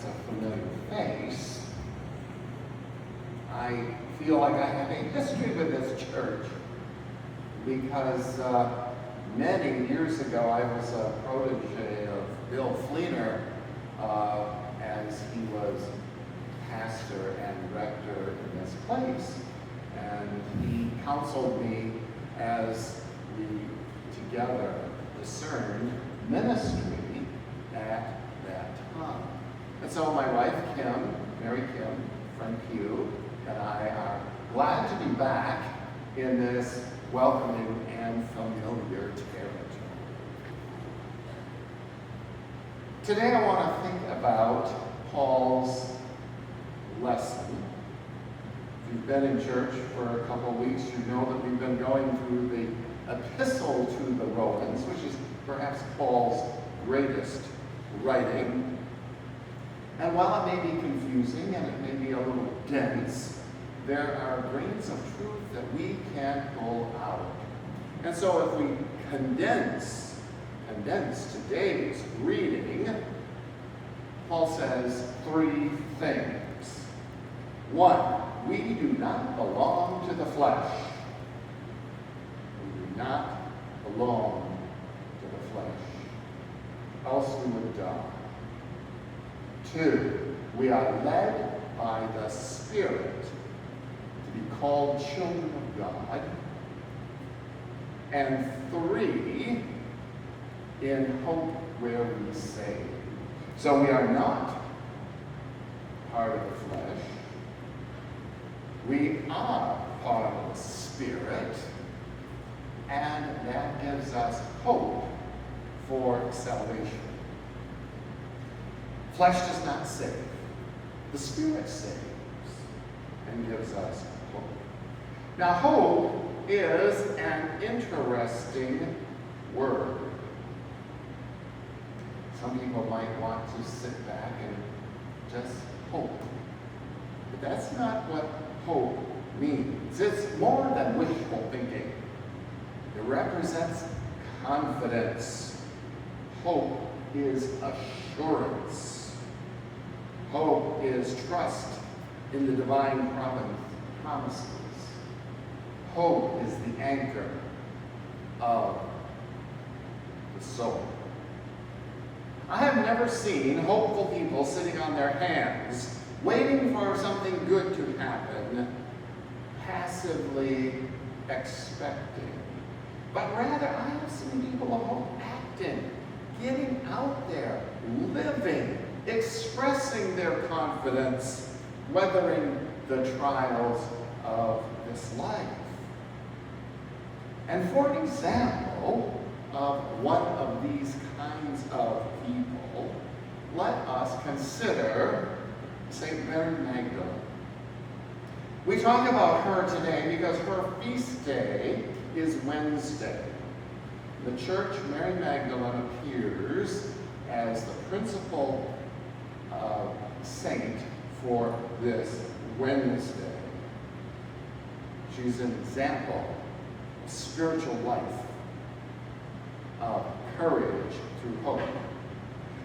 a familiar face. I feel like I have a history with this church because many years ago I was a protege of Bill Fleener as he was pastor and rector in this place. And he counseled me as we together discerned ministry at that time. And so my wife Kim, Mary Kim, friend Hugh, and I are glad to be back in this welcoming and familiar territory. Today I want to think about Paul's lesson. If you've been in church for a couple of weeks, you know that we've been going through the epistle to the Romans, which is perhaps Paul's greatest writing. And while it may be confusing and it may be a little dense, there are grains of truth that we can pull out. And so if we condense today's reading, Paul says 3 things. 1, we do not belong to the flesh. We do not belong to the flesh, else we would die. 2, we are led by the Spirit to be called children of God. And 3, in hope where we save. So we are not part of the flesh. We are part of the Spirit, and that gives us hope for salvation. Flesh does not save. The Spirit saves and gives us hope. Now, hope is an interesting word. Some people might want to sit back and just hope. But that's not what hope means. It's more than wishful thinking. It represents confidence. Hope is assurance. Hope is trust in the divine promises. Hope is the anchor of the soul. I have never seen hopeful people sitting on their hands, waiting for something good to happen, passively expecting. But rather, I have seen people of hope acting, getting out there, living, expressing their confidence, weathering the trials of this life. And for example of one of these kinds of people, let us consider St. Mary Magdalene. We talk about her today because her feast day is Wednesday. In the church, Mary Magdalene appears as the principal saint for this Wednesday. She's an example of spiritual life, of courage through hope.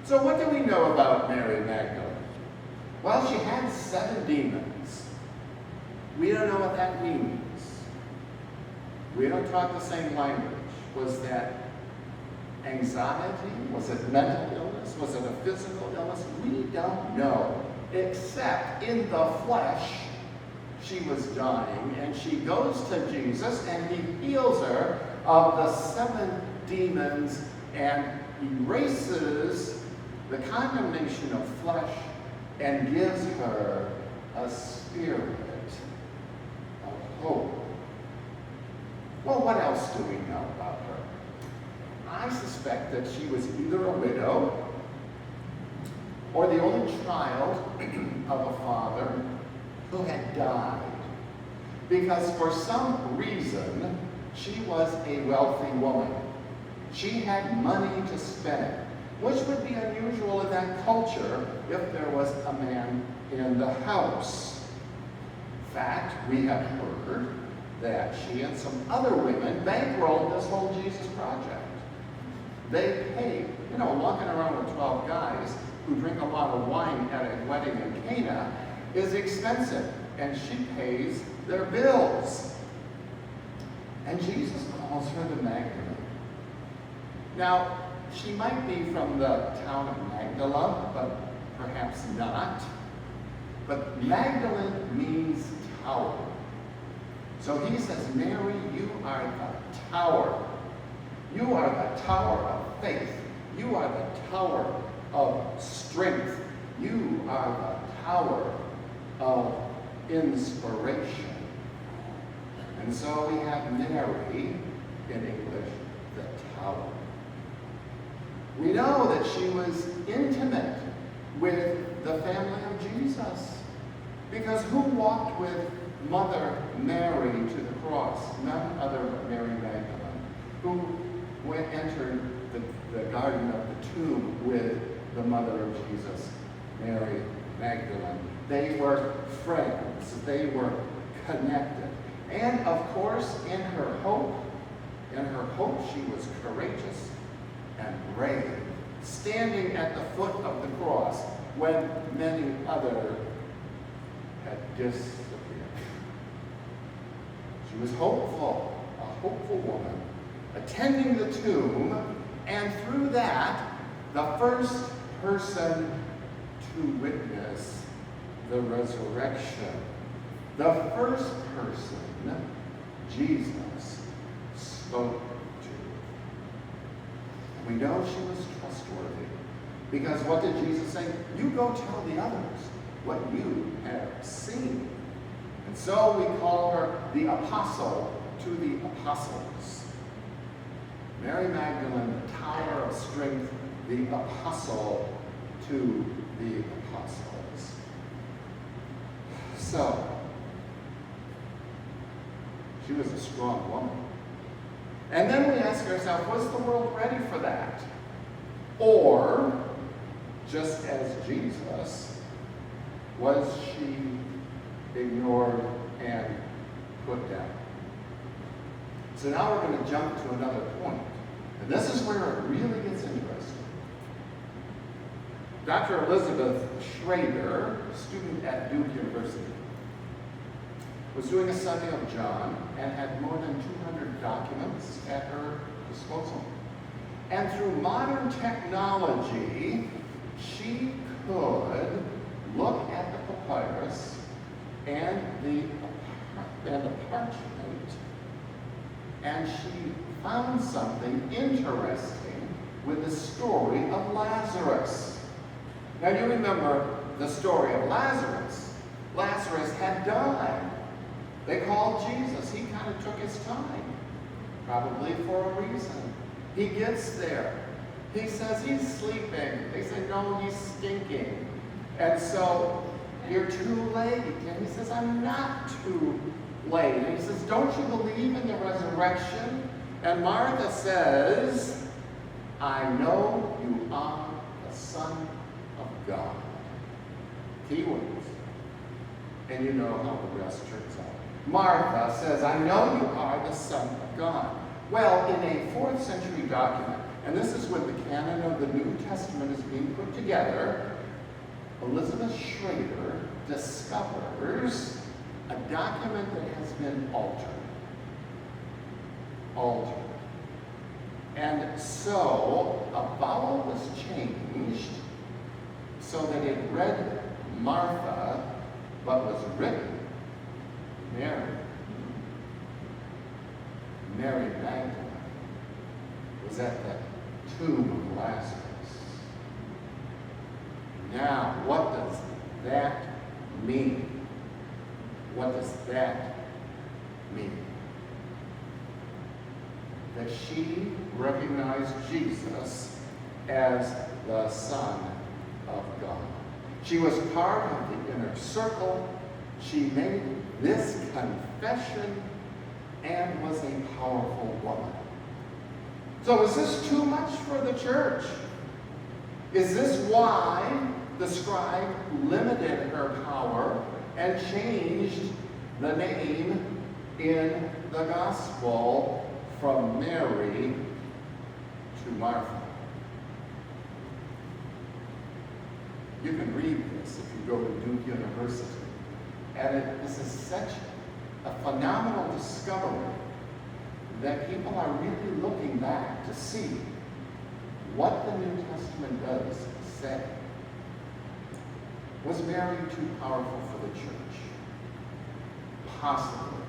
So what do we know about Mary Magdalene? Well, she had 7 demons. We don't know what that means. We don't talk the same language. Was that anxiety? Was it mental illness? Was it a physical illness? We don't know. Except in the flesh, she was dying, and she goes to Jesus, and he heals her of the 7 demons and erases the condemnation of flesh and gives her a spirit of hope. Well, what else do we know about her? I suspect that she was either a widow or the only child of a father who had died. Because for some reason, she was a wealthy woman. She had money to spend, which would be unusual in that culture if there was a man in the house. In fact, we have heard that she and some other women bankrolled this whole Jesus project. They paid, walking around with 12 guys, who drink a lot of wine at a wedding in Cana is expensive, and she pays their bills. And Jesus calls her the Magdalene. Now, she might be from the town of Magdala, but perhaps not. But Magdalene means tower. So he says, Mary, you are the tower. You are the tower of faith. You are the tower of strength. You are the tower of inspiration. And so we have Mary, in English, the tower. We know that she was intimate with the family of Jesus. Because who walked with Mother Mary to the cross? None other but Mary Magdalene, who entered the garden of the tomb with the mother of Jesus, Mary Magdalene. They were friends. They were connected. And of course, in her hope, she was courageous and brave, standing at the foot of the cross when many others had disappeared. She was hopeful, a hopeful woman, attending the tomb, and through that, the first person to witness the resurrection. The first person Jesus spoke to. We know she was trustworthy, because what did Jesus say? You go tell the others what you have seen. And so we call her the apostle to the apostles. Mary Magdalene, the tower of strength, the apostle to the apostles. So, she was a strong woman. And then we ask ourselves, was the world ready for that? Or, just as Jesus, was she ignored and put down? So now we're going to jump to another point. And this is where it really gets interesting. Dr. Elizabeth Schrader, a student at Duke University, was doing a study of John and had more than 200 documents at her disposal. And through modern technology, she could look at the papyrus and the parchment, and she found something interesting with the story of Lazarus. Now you remember the story of Lazarus. Lazarus had died. They called Jesus. He kind of took his time, probably for a reason. He gets there. He says he's sleeping. They say, no, he's stinking. And so, you're too late. And he says, I'm not too late. And he says, don't you believe in the resurrection? And Martha says, I know you are the Son of God. Key words. And you know how the rest turns out. Martha says, I know you are the Son of God. Well, in a 4th century document, and this is when the canon of the New Testament is being put together, Elizabeth Schrader discovers a document that has been altered. And so a vowel was changed so that it read Martha, but was written Mary. Mary Magdalene was at the tomb of Lazarus. Now, what does that mean? What does that mean? That she recognized Jesus as the Son of God. She was part of the inner circle. She made this confession and was a powerful woman. So is this too much for the church? Is this why the scribe limited her power and changed the name in the gospel from Mary to Martha? You can read this if you go to Duke University. And this is such a phenomenal discovery that people are really looking back to see what the New Testament does say. Was Mary too powerful for the church? Possibly.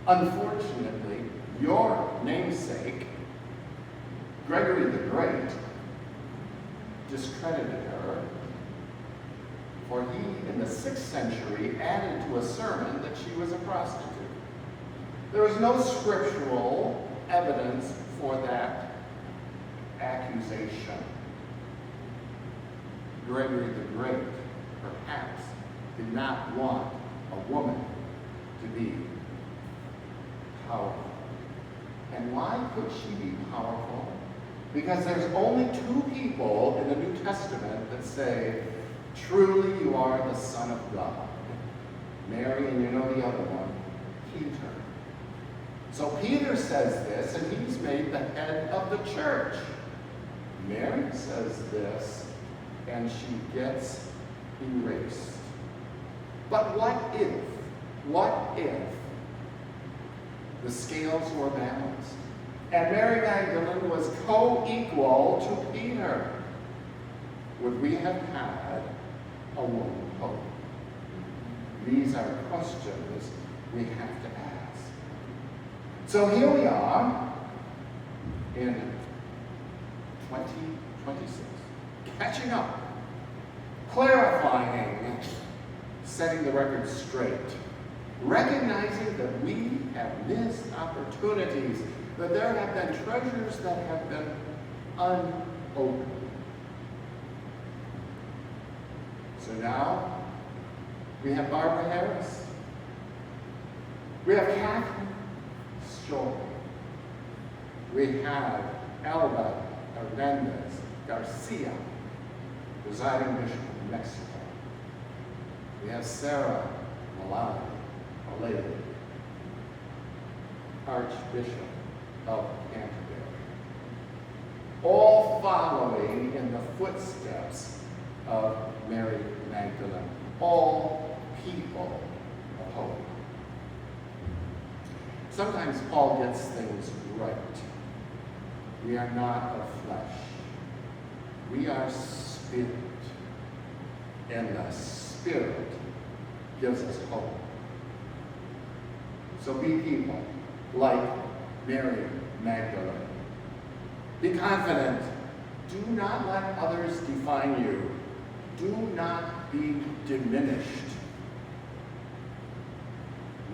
Unfortunately, your namesake, Gregory the Great, discredited her, for he, in the 6th century, added to a sermon that she was a prostitute. There is no scriptural evidence for that accusation. Gregory the Great, perhaps, did not want a woman to be powerful. And why could she be powerful? Because there's only 2 people in the New Testament that say, truly you are the Son of God. Mary, and you know the other one, Peter. So Peter says this, and he's made the head of the church. Mary says this, and she gets erased. But what if the scales were balanced, and Mary Magdalene was co-equal to Peter? Would we have had a woman pope? These are questions we have to ask. So here we are in 2026, catching up, clarifying, setting the record straight, recognizing that we have missed opportunities, that there have been treasures that have been unopened. So now, we have Barbara Harris. We have Catherine Story. We have Alba Hernandez Garcia, presiding bishop of Mexico. We have Sarah Malay, Archbishop of Canterbury, all following in the footsteps of Mary Magdalene, all people of hope. Sometimes Paul gets things right. We are not of flesh. We are spirit. And the Spirit gives us hope. So be people like Mary Magdalene. Be confident. Do not let others define you. Do not be diminished.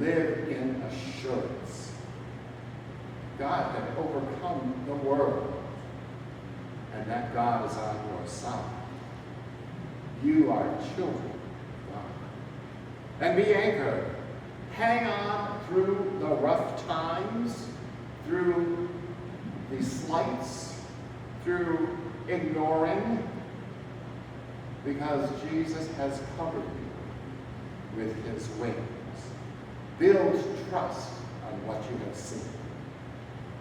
Live in assurance. God had overcome the world, and that God is on your side. You are children of God. And be anchored. Hang on through the rough times, through the slights, through ignoring, because Jesus has covered you with his wings. Build trust on what you have seen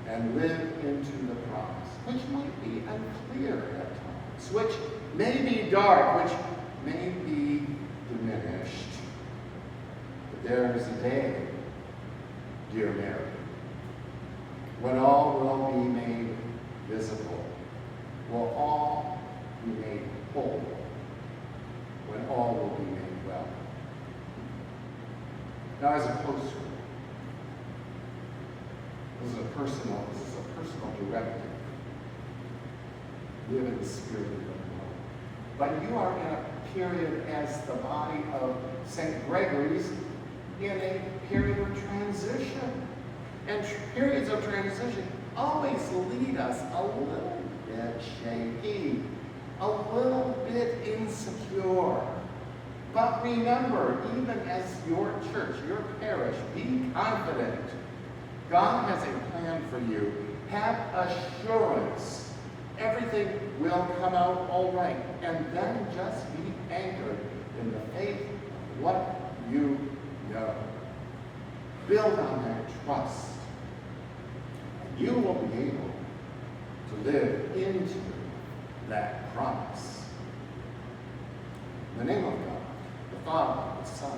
and live into the promise, which might be unclear at times, which may be dark, which may be diminished. But there is a day, dear Mary, when all will be made visible, will all be made whole, when all will be made well. Now, as a postscript, this is a personal directive. Live in the spirit of the Lord. But you are in a period as the body of St. Gregory's in a period of transition. And periods of transition always lead us a little bit shaky, a little bit insecure. But remember, even as your church, your parish, be confident. God has a plan for you. Have assurance. Everything will come out all right. And then just be anchored in the faith of what you know. Build on that trust. And you will be able to live into that promise. the name of God, the Father, the Son,